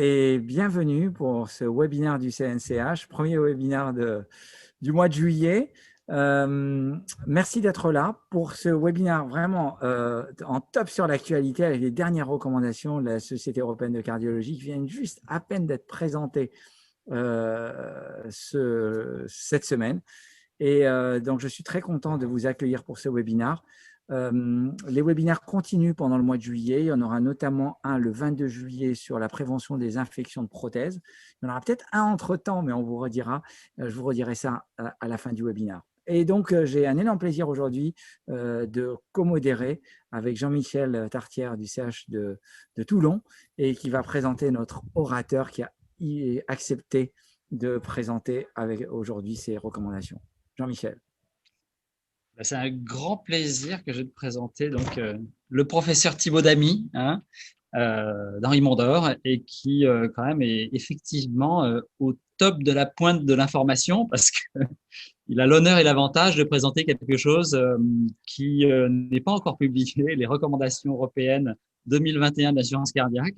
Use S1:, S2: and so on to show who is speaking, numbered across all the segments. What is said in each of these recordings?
S1: et bienvenue pour ce webinaire du CNCH, premier webinaire du mois de juillet. Merci d'être là pour ce webinaire vraiment en top sur l'actualité avec les dernières recommandations de la Société européenne de cardiologie qui viennent juste à peine d'être présentées cette semaine. Et donc, je suis très content de vous accueillir pour ce webinaire. Les webinaires continuent pendant le mois de juillet. Il y en aura notamment un le 22 juillet sur la prévention des infections de prothèses. Il y en aura peut-être un entre-temps, mais on vous redira, je vous redirai ça à la fin du webinaire. Et donc, j'ai un énorme plaisir aujourd'hui de co-modérer avec Jean-Michel Tartière du CH de Toulon et qui va présenter notre orateur qui a accepté de présenter aujourd'hui ses recommandations. Jean-Michel.
S2: C'est un grand plaisir que j'ai de présenter donc, le professeur Thibaut Damy, d'Henri Mondor, et qui quand même est effectivement au top de la pointe de l'information parce qu'il a l'honneur et l'avantage de présenter quelque chose qui n'est pas encore publié, les recommandations européennes 2021 de l'assurance cardiaque.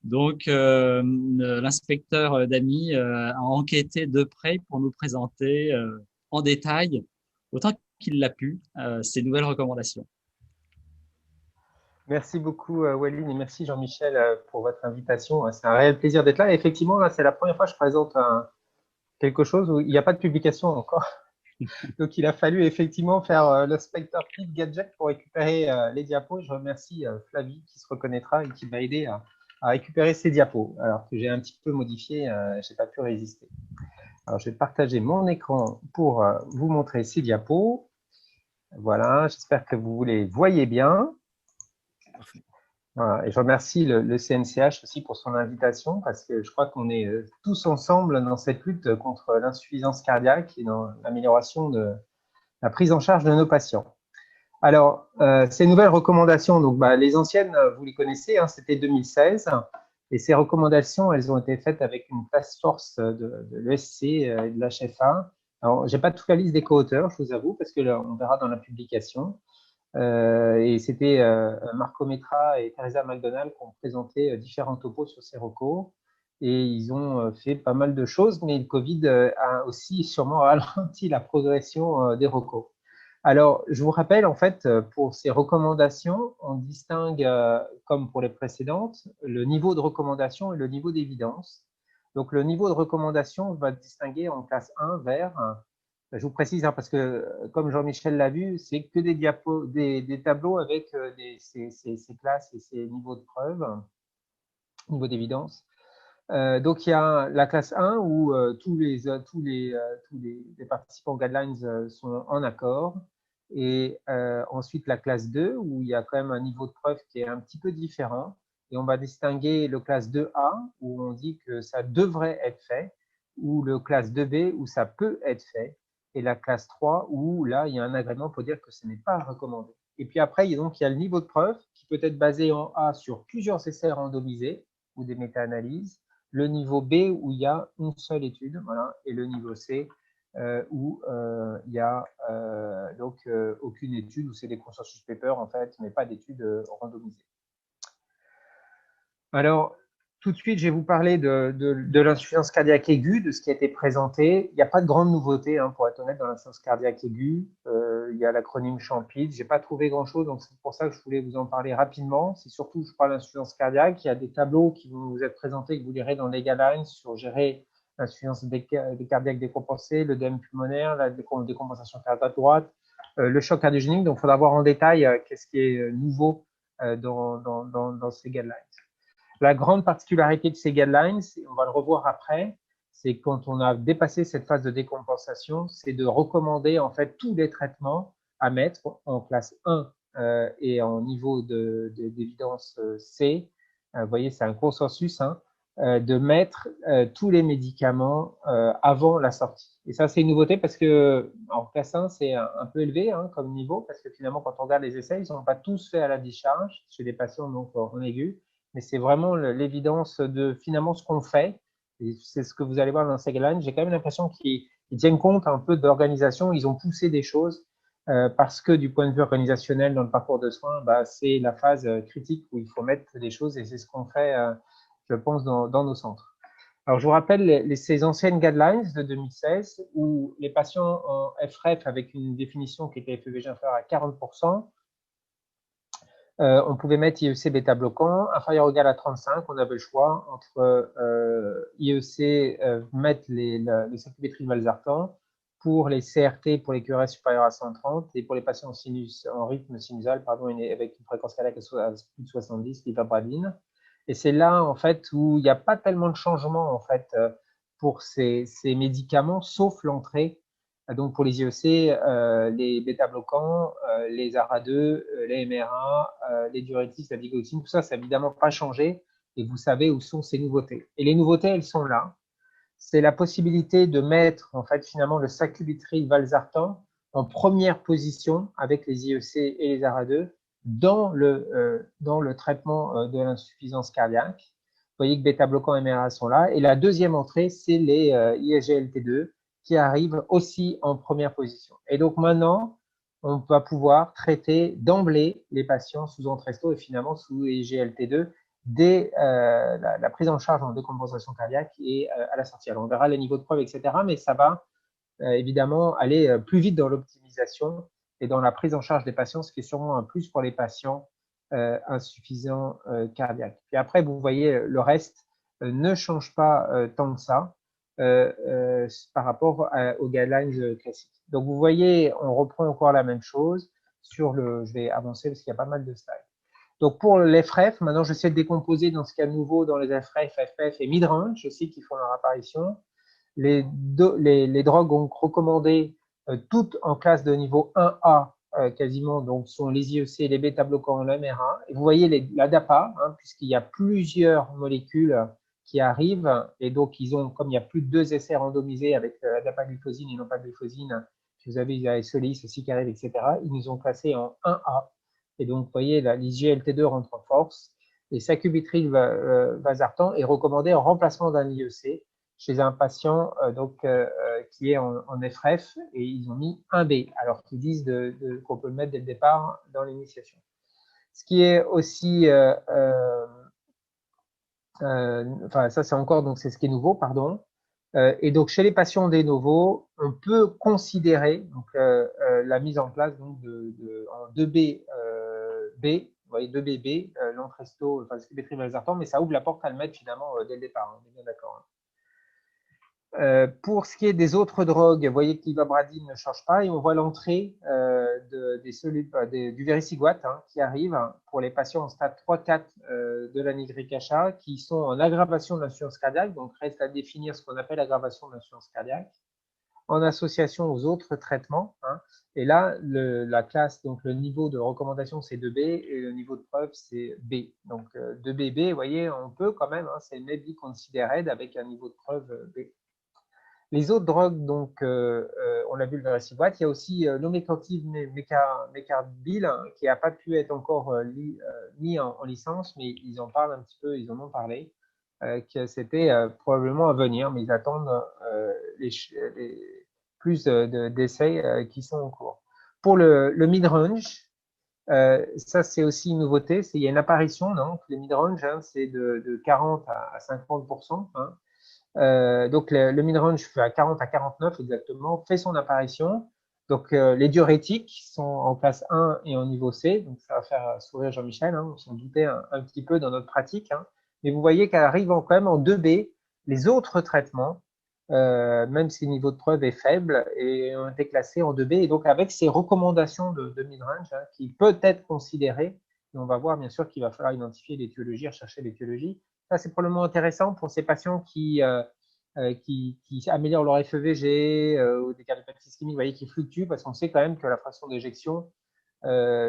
S2: Donc, l'inspecteur Damy a enquêté de près pour nous présenter en détail, autant qu'il l'a pu, ces nouvelles recommandations.
S3: Merci beaucoup, Walid, et merci Jean-Michel pour votre invitation. C'est un réel plaisir d'être là. Et effectivement, là, c'est la première fois que je présente quelque chose où il n'y a pas de publication encore. Donc, il a fallu effectivement faire le Spectre Kit Gadget pour récupérer les diapos. Je remercie Flavie qui se reconnaîtra et qui m'a aidé à récupérer ces diapos. Alors que j'ai un petit peu modifié, je n'ai pas pu résister. Alors, je vais partager mon écran pour vous montrer ces diapos. Voilà, j'espère que vous les voyez bien. Voilà, et je remercie le CNCH aussi pour son invitation parce que je crois qu'on est tous ensemble dans cette lutte contre l'insuffisance cardiaque et dans l'amélioration de la prise en charge de nos patients. Alors, ces nouvelles recommandations, donc, les anciennes, vous les connaissez, hein, c'était 2016. Et ces recommandations, elles ont été faites avec une task force de l'ESC et de l'HFA. Alors, je n'ai pas toute la liste des co-auteurs, je vous avoue, parce que là, on verra dans la publication. Et c'était Marco Metra et Teresa McDonald qui ont présenté différents topos sur ces recos. Et ils ont fait pas mal de choses, mais le Covid a aussi sûrement ralenti la progression des recos. Alors, je vous rappelle, en fait, pour ces recommandations, on distingue, comme pour les précédentes, le niveau de recommandation et le niveau d'évidence. Donc, le niveau de recommandation va distinguer en classe 1, vert. Je vous précise, hein, parce que, comme Jean-Michel l'a vu, c'est que des diapos, des tableaux avec ces classes et ces niveaux de preuve, niveau d'évidence. Donc, il y a la classe 1 où tous les participants aux guidelines sont en accord. Et ensuite, la classe 2 où il y a quand même un niveau de preuve qui est un petit peu différent. Et on va distinguer le classe 2A où on dit que ça devrait être fait, ou le classe 2B où ça peut être fait, et la classe 3 où là, il y a un agrément pour dire que ce n'est pas recommandé. Et puis après, il y a le niveau de preuve qui peut être basé en A sur plusieurs essais randomisés ou des méta-analyses, le niveau B où il y a une seule étude, voilà, et le niveau C où il y a aucune étude, où c'est des consensus papers en fait, mais pas d'études randomisées. Alors, tout de suite, je vais vous parler de l'insuffisance cardiaque aiguë, de ce qui a été présenté. Il n'y a pas de grande nouveauté, hein, pour être honnête, dans l'insuffisance cardiaque aiguë. Il y a l'acronyme CHAMPID. Je n'ai pas trouvé grand-chose, donc c'est pour ça que je voulais vous en parler rapidement. C'est surtout, je parle d'insuffisance cardiaque. Il y a des tableaux qui vont vous être présentés, que vous lirez dans les guidelines, sur gérer l'insuffisance cardiaque décompensée, l'œdème pulmonaire, la décompensation cardiaque droite, le choc cardiogénique. Donc, il faudra voir en détail qu'est-ce qui est nouveau dans ces guidelines. La grande particularité de ces guidelines, on va le revoir après, c'est quand on a dépassé cette phase de décompensation, c'est de recommander en fait tous les traitements à mettre en classe 1 et en niveau d'évidence C. Vous voyez, c'est un consensus, hein, de mettre tous les médicaments avant la sortie. Et ça, c'est une nouveauté parce que en classe 1, c'est un peu élevé, hein, comme niveau, parce que finalement, quand on regarde les essais, ils ne sont pas tous faits à la discharge chez des patients donc en aigu. Mais c'est vraiment l'évidence de finalement ce qu'on fait. Et c'est ce que vous allez voir dans ces guidelines. J'ai quand même l'impression qu'ils tiennent compte un peu d'organisation. Ils ont poussé des choses parce que du point de vue organisationnel dans le parcours de soins, c'est la phase critique où il faut mettre des choses et c'est ce qu'on fait je pense, dans nos centres. Alors, je vous rappelle ces anciennes guidelines de 2016 où les patients en FREF avec une définition qui était FEVG inférieure à 40%, on pouvait mettre IEC bêta-bloquant inférieur ou égal à 35. On avait le choix entre IEC, mettre les sacubitril valsartan, pour les CRT, pour les QRS supérieurs à 130, et pour les patients en rythme sinusal, pardon, avec une fréquence cardiaque à plus de 70, l'ivabradine. Et c'est là, en fait, où il n'y a pas tellement de changement, en fait, pour ces médicaments, sauf l'entrée. Donc, pour les IEC, les bêta-bloquants, les ARA2, les MRA, les diurétiques, la digoxine, tout ça, ça n'a évidemment pas changé. Et vous savez où sont ces nouveautés. Et les nouveautés, elles sont là. C'est la possibilité de mettre, en fait, finalement, le sacubitril valsartan en première position avec les IEC et les ARA2 dans le traitement de l'insuffisance cardiaque. Vous voyez que bêta-bloquants et MRA sont là. Et la deuxième entrée, c'est les ISGLT2 qui arrivent aussi en première position. Et donc maintenant, on va pouvoir traiter d'emblée les patients sous Entresto et finalement sous ISGLT2 dès la prise en charge en décompensation cardiaque et à la sortie. Alors, on verra les niveaux de preuve, etc., mais ça va évidemment aller plus vite dans l'optimisation et dans la prise en charge des patients, ce qui est sûrement un plus pour les patients insuffisants cardiaques. Puis après, vous voyez, le reste ne change pas tant que ça par rapport aux guidelines classiques. Donc, vous voyez, on reprend encore la même chose sur le… Je vais avancer parce qu'il y a pas mal de slides. Donc, pour les FREF, maintenant, j'essaie de décomposer dans ce qu'il y a de nouveau dans les FREF, FF et midrange aussi qui font leur apparition. Les drogues recommandées, toutes en classe de niveau 1A quasiment, donc sont les IEC, les bêta-bloquants, la MRA. Et vous voyez la DAPA, hein, puisqu'il y a plusieurs molécules qui arrivent, et donc comme il y a plus de 2 essais randomisés avec la dapagliflozine et non pas gliflozine, vous avez les Solis aussi qui arrivent, etc., ils nous ont classés en 1A. Et donc, vous voyez, l'ISGLT2 rentre en force. Et sacubitril valsartan est recommandé en remplacement d'un IEC chez un patient qui est en FREF et ils ont mis 1B, alors qu'ils disent qu'on peut le mettre dès le départ dans l'initiation. Ce qui est aussi, enfin ça c'est encore, donc c'est ce qui est nouveau, pardon. Et donc chez les patients des novos, on peut considérer donc, la mise en place donc, en 2B, B, vous voyez 2BB, l'Entresto, enfin le sacubitril valsartan, mais ça ouvre la porte à le mettre finalement dès le départ, hein, on est bien d'accord. Hein. Pour ce qui est des autres drogues, vous voyez que l'ivabradine ne change pas et on voit l'entrée du vericiguat hein, qui arrive pour les patients en stade 3-4 de la NYHA qui sont en aggravation de l'insuffisance cardiaque, donc reste à définir ce qu'on appelle aggravation de l'insuffisance cardiaque, en association aux autres traitements. Hein, et là, la classe, donc le niveau de recommandation c'est 2B et le niveau de preuve c'est B. Donc 2BB, vous voyez, on peut quand même, hein, c'est maybe considered avec un niveau de preuve B. Les autres drogues, donc, on l'a vu le vericiguat, il y a aussi l'omecamtiv mecarbil qui n'a pas pu être encore mis en licence, mais ils en parlent un petit peu, ils en ont parlé, que c'était probablement à venir, mais ils attendent plus d'essais qui sont en cours. Pour le midrange, ça c'est aussi une nouveauté, il y a une apparition, donc le midrange, hein, c'est de 40 à 50%. Hein, donc le midrange fait à 40 à 49 exactement, fait son apparition. Donc les diurétiques sont en classe 1 et en niveau C, donc ça va faire sourire Jean-Michel, hein, on s'en doutait un petit peu dans notre pratique. Hein. Mais vous voyez qu'elle arrive quand même en 2B. Les autres traitements, même si le niveau de preuve est faible, ont été classés en 2B. Et donc avec ces recommandations de midrange, hein, qui peut être considérées, et on va voir bien sûr qu'il va falloir identifier l'étiologie, rechercher l'étiologie. Ça, c'est probablement intéressant pour ces patients qui améliorent leur FEVG ou des cardiopathies ischémiques, vous voyez, qui fluctuent, parce qu'on sait quand même que la fraction d'éjection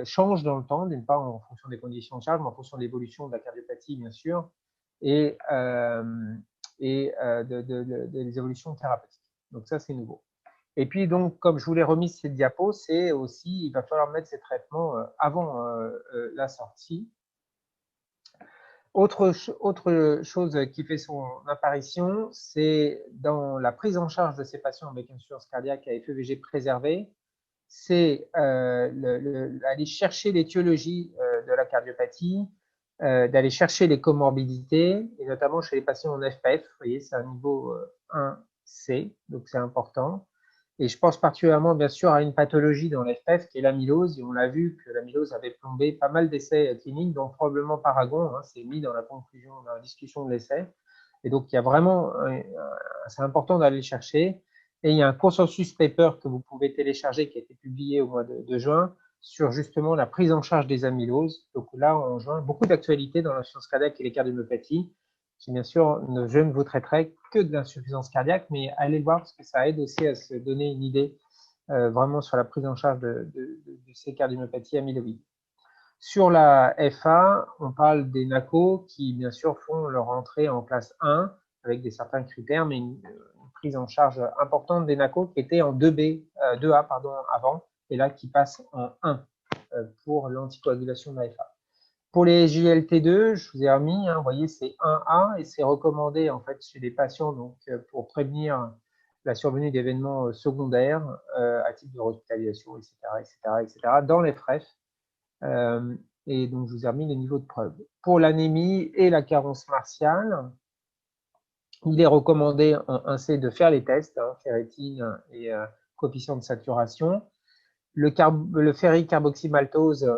S3: change dans le temps, d'une part en fonction des conditions de charge, mais en fonction de l'évolution de la cardiopathie, bien sûr, et des évolutions thérapeutiques. Donc ça, c'est nouveau. Et puis, donc, comme je vous l'ai remis cette diapo, c'est aussi, il va falloir mettre ces traitements avant la sortie. Autre chose qui fait son apparition, c'est dans la prise en charge de ces patients avec insuffisance cardiaque à FEVG préservée, c'est aller chercher l'étiologie de la cardiopathie d'aller chercher les comorbidités, et notamment chez les patients en FPF. Vous voyez, c'est un niveau 1C, donc c'est important. Et je pense particulièrement, bien sûr, à une pathologie dans l'FPF qui est l'amylose. Et on l'a vu que l'amylose avait plombé pas mal d'essais cliniques, dont probablement Paragon. Hein, c'est mis dans la conclusion, dans la discussion de l'essai. Et donc, il y a vraiment, c'est important d'aller le chercher. Et il y a un consensus paper que vous pouvez télécharger qui a été publié au mois de juin sur justement la prise en charge des amyloses. Donc là, en juin, beaucoup d'actualités dans l'insuffisance cardiaque et les cardiomyopathies. Bien sûr, je ne vous traiterai que de l'insuffisance cardiaque, mais allez le voir parce que ça aide aussi à se donner une idée vraiment sur la prise en charge de ces cardiomyopathies amyloïdes. Sur la FA, on parle des NACO qui, bien sûr, font leur entrée en classe 1 avec certains critères, mais une prise en charge importante des NACO qui étaient en 2A avant, et là qui passent en 1 pour l'anticoagulation de la FA. Pour les SGLT2, je vous ai remis, hein, vous voyez, c'est 1A et c'est recommandé en fait chez les patients donc, pour prévenir la survenue d'événements secondaires à titre de hospitalisation, etc., dans les FREF. Et donc, je vous ai remis les niveaux de preuve. Pour l'anémie et la carence martiale, il est recommandé en 1C de faire les tests, hein, ferritine et coefficient de saturation. Le ferricarboxymaltose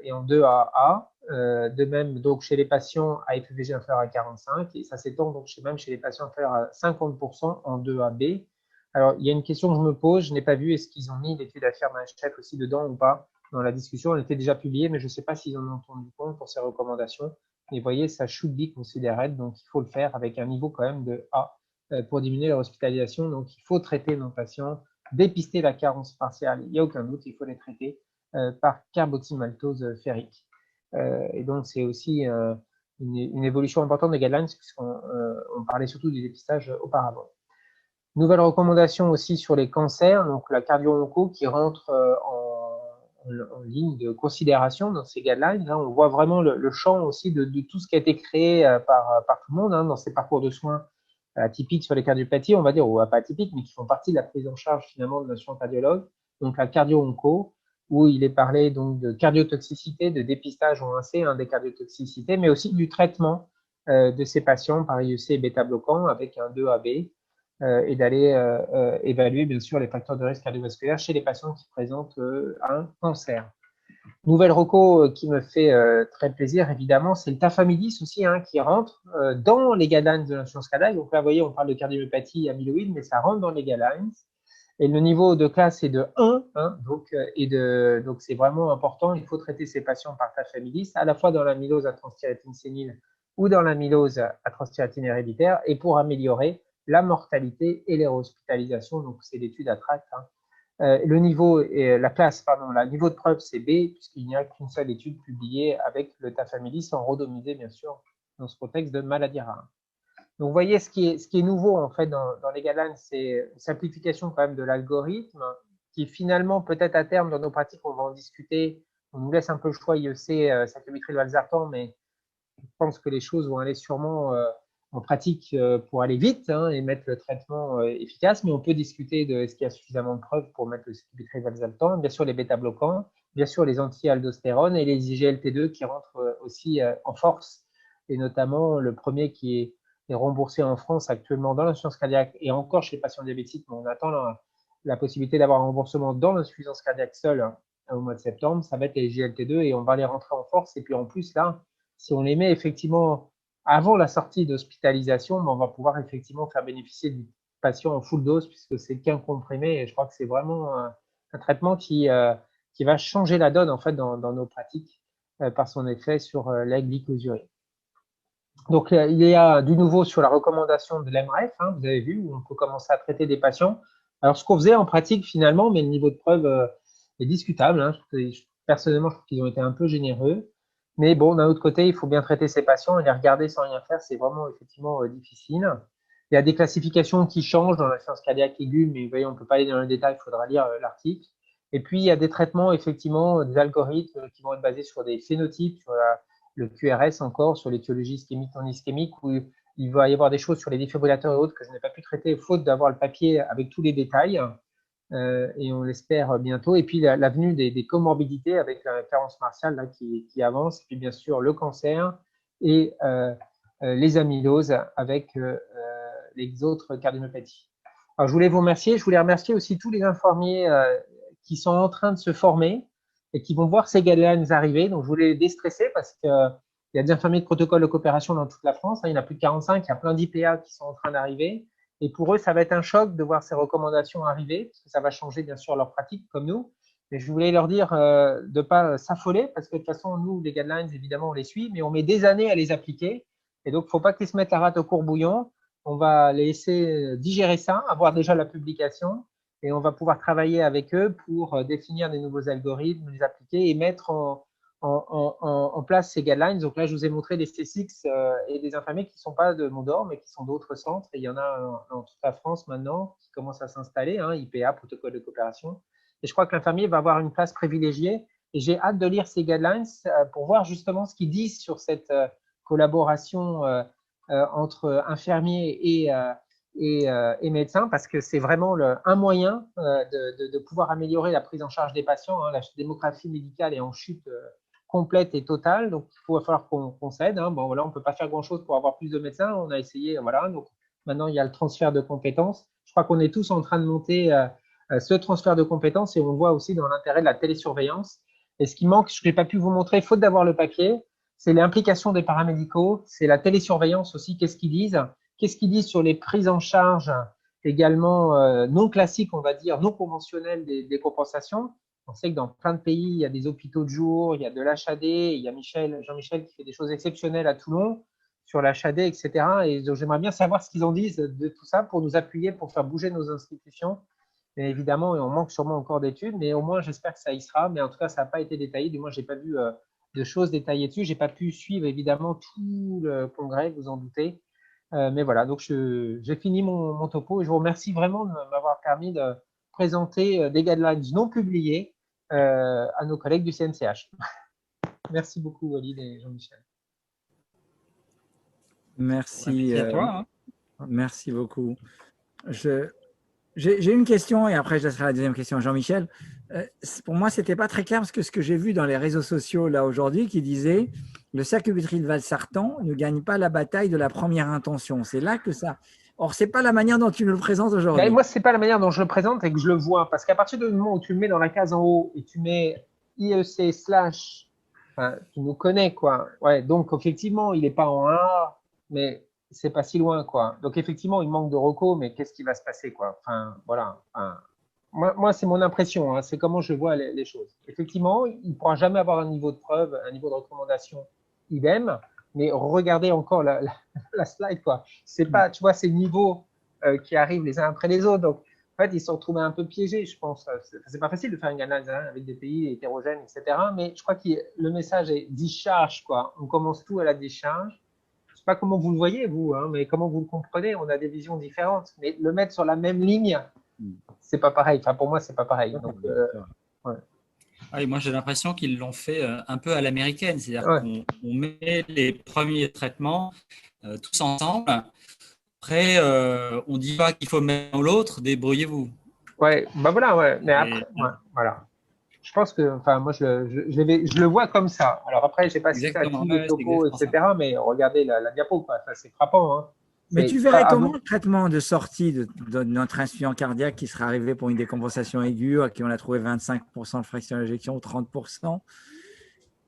S3: est en 2AA. De même, donc, chez les patients à FEVG inférieur à 45, et ça s'étend donc même chez les patients inférieurs à 50% en 2AB. Alors, il y a une question que je me pose, je n'ai pas vu, est-ce qu'ils ont mis l'étude à faire d'un chef aussi dedans ou pas dans la discussion? Elle était déjà publiée, mais je ne sais pas s'ils en ont tenu compte pour ces recommandations. Mais vous voyez, ça should be considered, donc il faut le faire avec un niveau quand même de A pour diminuer leur hospitalisation. Donc, il faut traiter nos patients, dépister la carence partielle, il n'y a aucun doute, il faut les traiter par carboxymaltose ferrique. Et donc, c'est aussi une évolution importante des guidelines, puisqu'on parlait surtout du dépistage auparavant. Nouvelle recommandation aussi sur les cancers, donc la cardio-onco qui rentre en ligne de considération dans ces guidelines. Là, on voit vraiment le champ aussi de tout ce qui a été créé par tout le monde hein, dans ces parcours de soins atypiques sur les cardiopathies, on va dire, ou pas atypiques, mais qui font partie de la prise en charge finalement de notre cardiologue. Donc la cardio-onco, où il est parlé donc de cardiotoxicité, de dépistage en 1C, des cardiotoxicités, mais aussi du traitement de ces patients par IEC et bêta-bloquants avec un 2AB et d'aller évaluer bien sûr les facteurs de risque cardiovasculaire chez les patients qui présentent un cancer. Nouvelle reco qui me fait très plaisir, évidemment, c'est le tafamidis aussi hein, qui rentre dans les guidelines de l'insuffisance cardiaque. Donc là, vous voyez, on parle de cardiomyopathie amyloïde, mais ça rentre dans les guidelines. Et le niveau de classe est de 1, hein, donc c'est vraiment important. Il faut traiter ces patients par tafamidis, à la fois dans l'amylose à transthyrétine sénile ou dans l'amylose à transthyrétine héréditaire, et pour améliorer la mortalité et les hospitalisations. Donc c'est l'étude à tract. Hein. Le niveau niveau de preuve c'est B, puisqu'il n'y a qu'une seule étude publiée avec le tafamidis sans randomiser, bien sûr, dans ce contexte de maladie rare. Donc, vous voyez, ce qui est nouveau, en fait, dans les guidelines, c'est une simplification quand même de l'algorithme qui, finalement, peut-être à terme, dans nos pratiques, on va en discuter. On nous laisse un peu le choix IEC, saccharomycine valsartan, mais je pense que les choses vont aller sûrement en pratique pour aller vite hein, et mettre le traitement efficace. Mais on peut discuter de est-ce qu'il y a suffisamment de preuves pour mettre le saccharomycine valsartan, bien sûr les bêta-bloquants, bien sûr les anti-aldostérone et les IGLT2 qui rentrent aussi en force, et notamment le premier qui est remboursé en France actuellement dans l'insuffisance cardiaque et encore chez les patients diabétiques, mais on attend la possibilité d'avoir un remboursement dans l'insuffisance cardiaque seule hein, au mois de septembre. Ça va être les GLT2 et on va les rentrer en force. Et puis en plus, là, si on les met effectivement avant la sortie d'hospitalisation, on va pouvoir effectivement faire bénéficier du patient en full dose puisque c'est qu'un comprimé. Et je crois que c'est vraiment un traitement qui va changer la donne en fait dans nos pratiques par son effet sur la glycosurée. Donc, il y a du nouveau sur la recommandation de l'MRF, hein, vous avez vu, où on peut commencer à traiter des patients. Alors, ce qu'on faisait en pratique finalement, mais le niveau de preuve est discutable. Hein, personnellement, je trouve qu'ils ont été un peu généreux. Mais bon, d'un autre côté, il faut bien traiter ces patients et les regarder sans rien faire, c'est vraiment effectivement difficile. Il y a des classifications qui changent dans l'insuffisance cardiaque aiguë, mais vous voyez, on ne peut pas aller dans le détail, il faudra lire l'article. Et puis, il y a des traitements, effectivement, des algorithmes qui vont être basés sur des phénotypes, sur le QRS encore, sur l'étiologie ischémique non ischémique, où il va y avoir des choses sur les défibrillateurs et autres que je n'ai pas pu traiter, faute d'avoir le papier avec tous les détails, et on l'espère bientôt. Et puis la venue des comorbidités avec la carence martiale là, qui avance, et puis bien sûr le cancer, et les amyloses avec les autres cardiomyopathies. Alors, je voulais vous remercier. Je voulais remercier aussi tous les infirmiers qui sont en train de se former et qui vont voir ces guidelines arriver. Donc, je voulais les déstresser parce qu'il y a des infirmiers de protocole de coopération dans toute la France. Il y en a plus de 45. Il y a plein d'IPA qui sont en train d'arriver. Et pour eux, ça va être un choc de voir ces recommandations arriver parce que ça va changer, bien sûr, leur pratique comme nous. Mais je voulais leur dire de ne pas s'affoler parce que de toute façon, nous, les guidelines, évidemment, on les suit, mais on met des années à les appliquer. Et donc, il ne faut pas qu'ils se mettent la rate au courbouillon. On va les laisser digérer ça, avoir déjà la publication, et on va pouvoir travailler avec eux pour définir des nouveaux algorithmes, les appliquer et mettre en place ces guidelines. Donc là, je vous ai montré des C6 et des infirmiers qui ne sont pas de Mondor, mais qui sont d'autres centres. Et il y en a dans toute la France maintenant qui commencent à s'installer, hein, IPA, protocole de coopération. Et je crois que l'infirmier va avoir une place privilégiée. Et j'ai hâte de lire ces guidelines pour voir justement ce qu'ils disent sur cette collaboration entre infirmiers et médecins, parce que c'est vraiment un moyen de pouvoir améliorer la prise en charge des patients. Hein. La démographie médicale est en chute complète et totale, donc il va falloir qu'on s'aide. Hein. Bon, voilà, on ne peut pas faire grand-chose pour avoir plus de médecins. On a essayé, voilà. Donc maintenant, il y a le transfert de compétences. Je crois qu'on est tous en train de monter ce transfert de compétences et on voit aussi dans l'intérêt de la télésurveillance. Et ce qui manque, je n'ai pas pu vous montrer, faute d'avoir le papier, c'est l'implication des paramédicaux, c'est la télésurveillance aussi, qu'est-ce qu'ils disent? Qu'est-ce qu'ils disent sur les prises en charge également non classiques, on va dire, non conventionnelles des compensations? On sait que dans plein de pays, il y a des hôpitaux de jour, il y a de l'HAD, il y a Jean-Michel qui fait des choses exceptionnelles à Toulon sur l'HAD, etc. Et donc, j'aimerais bien savoir ce qu'ils en disent de tout ça pour nous appuyer, pour faire bouger nos institutions. Et évidemment, on manque sûrement encore d'études, mais au moins, j'espère que ça y sera. Mais en tout cas, ça n'a pas été détaillé. Du moins, je n'ai pas vu de choses détaillées dessus. Je n'ai pas pu suivre, évidemment, tout le congrès, vous en doutez. Mais voilà, donc j'ai fini mon topo et je vous remercie vraiment de m'avoir permis de présenter des guidelines non publiés à nos collègues du CNCH. Merci beaucoup, Walid et Jean-Michel.
S1: Merci,
S2: à toi.
S1: merci beaucoup. J'ai une question et après je laisserai la deuxième question à Jean-Michel. Pour moi, ce n'était pas très clair parce que ce que j'ai vu dans les réseaux sociaux là aujourd'hui qui disait le sacubitril valsartan ne gagne pas la bataille de la première intention. C'est là que ça. Or, ce n'est pas la manière dont tu nous le présentes aujourd'hui.
S3: Moi, ce n'est pas la manière dont je le présente et que je le vois. Parce qu'à partir du moment où tu le mets dans la case en haut et tu mets IEC / enfin, tu nous connais, quoi. Ouais, donc, effectivement, il n'est pas en 1A, mais c'est pas si loin, quoi. Donc, effectivement, il manque de recos, mais qu'est-ce qui va se passer, quoi? Enfin, voilà. Enfin, moi c'est mon impression, hein, c'est comment je vois les choses. Effectivement, il ne pourra jamais avoir un niveau de preuve, un niveau de recommandation idem, mais regardez encore la slide, quoi. C'est pas, tu vois, ces niveaux qui arrivent les uns après les autres. Donc, en fait, ils se sont retrouvés un peu piégés, je pense. C'est pas facile de faire une analyse hein, avec des pays hétérogènes, etc. Mais je crois que le message est discharge, quoi. On commence tout à la décharge. Je sais pas comment vous le voyez, vous, hein, mais comment vous le comprenez. On a des visions différentes. Mais le mettre sur la même ligne, c'est pas pareil. Enfin, pour moi, c'est pas pareil. Donc, ouais.
S2: Ah, et moi, j'ai l'impression qu'ils l'ont fait un peu à l'américaine. C'est-à-dire qu'on met les premiers traitements tous ensemble. Après, on ne dit pas qu'il faut mettre dans l'autre, débrouillez-vous.
S3: Ouais, bah voilà, ouais. Mais après, voilà. Je pense que, enfin, moi, je le vois comme ça. Alors après, je sais pas si ça a tous les topos, etc. Ça. Mais regardez la diapo, quoi. Enfin, c'est frappant. Hein.
S1: Mais tu verrais comment le traitement de sortie de notre insuffisance cardiaque qui serait arrivé pour une décompensation aiguë, à qui on a trouvé 25% de fraction d'injection ou 30%.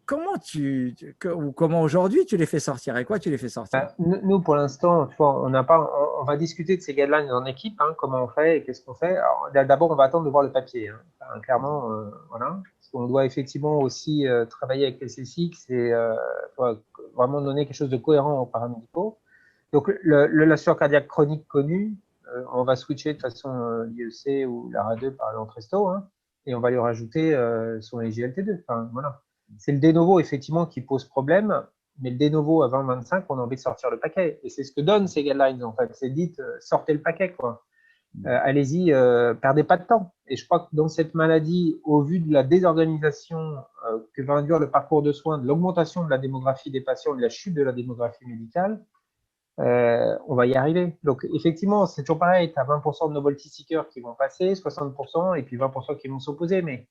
S1: Comment aujourd'hui tu les fais sortir? Et quoi tu les fais sortir?
S3: Nous, pour l'instant, on va discuter de ces guidelines en équipe, hein, comment on fait et qu'est-ce qu'on fait. D'abord, on va attendre de voir le papier. Hein. Enfin, clairement, voilà. Parce qu'on doit effectivement aussi travailler avec les C6 et vraiment donner quelque chose de cohérent aux paramédicaux. Donc, la sueur cardiaque chronique connue, on va switcher de façon l'IEC ou l'ARA2 par l'Entresto, hein, et on va lui rajouter son SGLT2. Enfin, voilà. C'est le de novo, effectivement, qui pose problème, mais le de novo à 20-25, on a envie de sortir le paquet. Et c'est ce que donnent ces guidelines, en fait. C'est dites, sortez le paquet, quoi. Allez-y, perdez pas de temps. Et je crois que dans cette maladie, au vu de la désorganisation que va induire le parcours de soins, de l'augmentation de la démographie des patients, de la chute de la démographie médicale, on va y arriver. Donc, effectivement, c'est toujours pareil. Tu as 20% de nos voltiseekers qui vont passer, 60%, et puis 20% qui vont s'opposer. Mais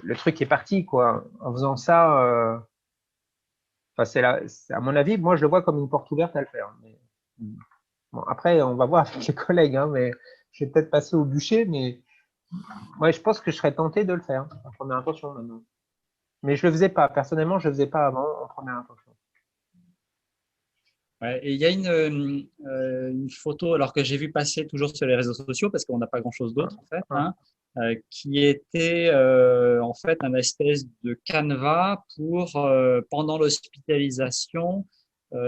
S3: le truc est parti, quoi. En faisant ça, À mon avis, moi, je le vois comme une porte ouverte à le faire. Mais, bon, après, on va voir avec les collègues, hein, mais je vais peut-être passer au bûcher, mais moi, je pense que je serais tenté de le faire en première intention maintenant. Mais je le faisais pas. Personnellement, je le faisais pas avant en première intention.
S2: Ouais, et il y a une photo, alors que j'ai vu passer toujours sur les réseaux sociaux, parce qu'on n'a pas grand-chose d'autre en fait, hein, qui était en fait un espèce de canevas pour pendant l'hospitalisation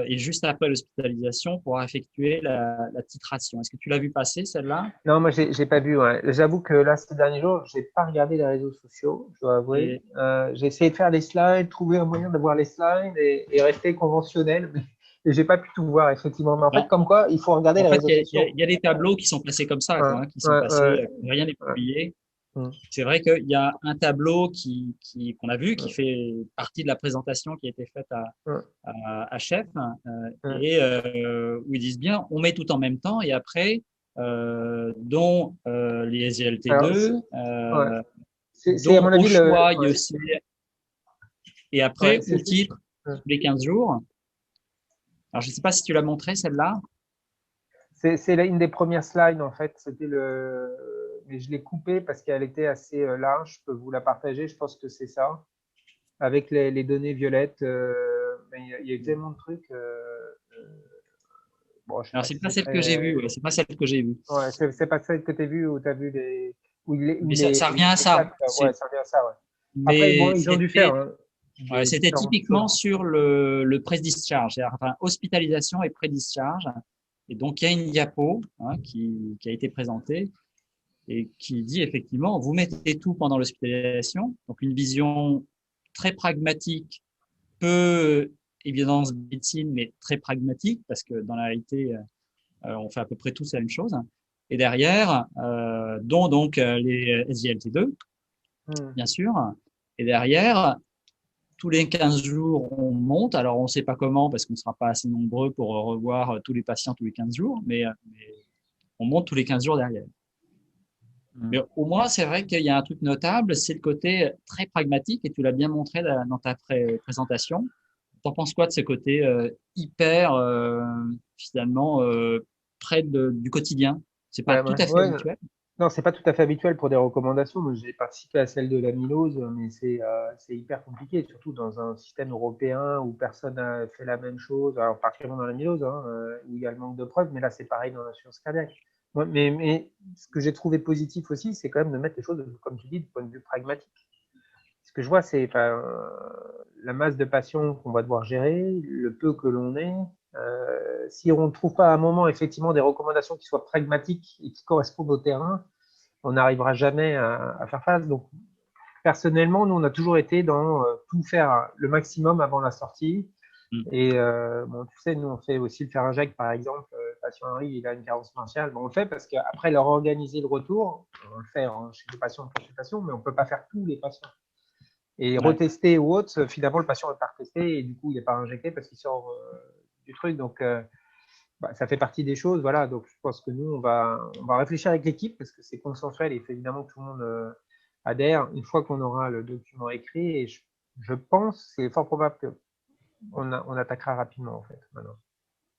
S2: et juste après l'hospitalisation pour effectuer la titration. Est-ce que tu l'as vu passer celle-là?
S3: Non, moi, j'ai pas vu. Ouais. J'avoue que là, ces derniers jours, j'ai pas regardé les réseaux sociaux, je dois avouer.
S2: Et
S3: J'ai essayé de faire des slides, trouver un moyen d'avoir les slides et rester conventionnel, mais et j'ai pas pu tout voir, effectivement. Mais en fait,
S2: non,
S3: comme quoi, il faut regarder
S2: en
S3: les
S2: fait,
S3: réseaux sociaux.
S2: il y a des tableaux qui sont placés comme ça,
S3: Ouais,
S2: quoi, hein, qui sont
S3: ouais,
S2: passés,
S3: ouais,
S2: rien n'est
S3: ouais.
S2: publié.
S3: Mm.
S2: C'est vrai qu'il y a un tableau qu'on a vu, qui fait partie de la présentation qui a été faite
S3: Ouais,
S2: à Chef,
S3: ouais,
S2: et où ils disent bien, on met tout en même temps, et après, dont les
S3: alors,
S2: SGLT2,
S3: ouais. C'est, à
S2: dont
S3: mon
S2: au
S3: avis,
S2: choix
S3: ouais,
S2: IEC, et
S3: ouais,
S2: après au titre
S3: ouais.
S2: tous les 15 jours. Alors, je ne sais pas si tu l'as montré, celle-là.
S3: C'est une des premières slides, en fait. Mais je l'ai coupée parce qu'elle était assez large. Je peux vous la partager. Je pense que c'est ça. Avec les données violettes. Mais il y a eu tellement de trucs. Bon, je sais
S2: Alors,
S3: pas
S2: c'est
S3: si
S2: pas
S3: c'est
S2: celle que j'ai vue,
S3: très.
S2: ouais, c'est pas celle que j'ai vue.
S3: Ouais, c'est pas celle que tu as vue où tu as vu les. Où
S2: Mais ça revient à
S3: les
S2: ça.
S3: quatre. Ouais, ça revient à ça, ouais. Après, bon,
S2: Mais
S3: ils ont dû faire
S2: c'était
S3: hein,
S2: ouais, c'était
S3: différentes choses.
S2: typiquement sur le pré-discharge, c'est-à-dire, enfin, hospitalisation et pré-discharge. Et donc, il y a une diapo hein, qui a été présentée et qui dit effectivement, vous mettez tout pendant l'hospitalisation, donc une vision très pragmatique, peu évidence médecine, mais très pragmatique, parce que dans la réalité, on fait à peu près tous la même chose. Et derrière, dont donc les SGLT2,
S3: Hmm.
S2: bien sûr. Et derrière, tous les 15 jours, on monte. Alors, on ne sait pas comment, parce qu'on ne sera pas assez nombreux pour revoir tous les patients tous les 15 jours, mais on monte tous les 15 jours derrière. Mais au moins, c'est vrai qu'il y a un truc notable, c'est le côté très pragmatique, et tu l'as bien montré dans ta présentation. T'en penses quoi de ce côté hyper, finalement, près du quotidien? C'est pas
S3: Ouais,
S2: tout
S3: ouais,
S2: à fait
S3: ouais.
S2: habituel.
S3: Non, c'est pas tout à fait habituel pour des recommandations. Moi, j'ai participé à celle de l'amylose, mais c'est hyper compliqué, surtout dans un système européen où personne n'a fait la même chose. Alors, particulièrement dans l'amylose, hein, où il y a le manque de preuves, mais là, c'est pareil dans l'insuffisance cardiaque. Mais ce que j'ai trouvé positif aussi, c'est quand même de mettre les choses, comme tu dis, du point de vue pragmatique. Ce que je vois, c'est la masse de patients qu'on va devoir gérer, le peu que l'on est. Si on ne trouve pas à un moment effectivement des recommandations qui soient pragmatiques et qui correspondent au terrain, on n'arrivera jamais à faire face. Donc, personnellement, nous, on a toujours été dans tout faire le maximum avant la sortie.
S2: Mm.
S3: Et bon, tu sais, nous, on fait aussi le pharyngèque, par exemple. Le patient arrive, il a une carence martiale. Bon, on le fait parce qu'après leur organiser le retour, on le fait hein, chez les patients de consultation, mais on ne peut pas faire tous les patients. Et
S2: Ouais.
S3: retester ou autre, finalement, le patient n'est pas retesté et du coup, il n'est pas injecté parce qu'il sort du truc. Donc, bah, ça fait partie des choses. Voilà. Donc, je pense que nous, on va réfléchir avec l'équipe parce que c'est consensuel et il faut évidemment que tout le monde adhère une fois qu'on aura le document écrit. Et je pense, c'est fort probable qu'on on attaquera rapidement, en fait, maintenant.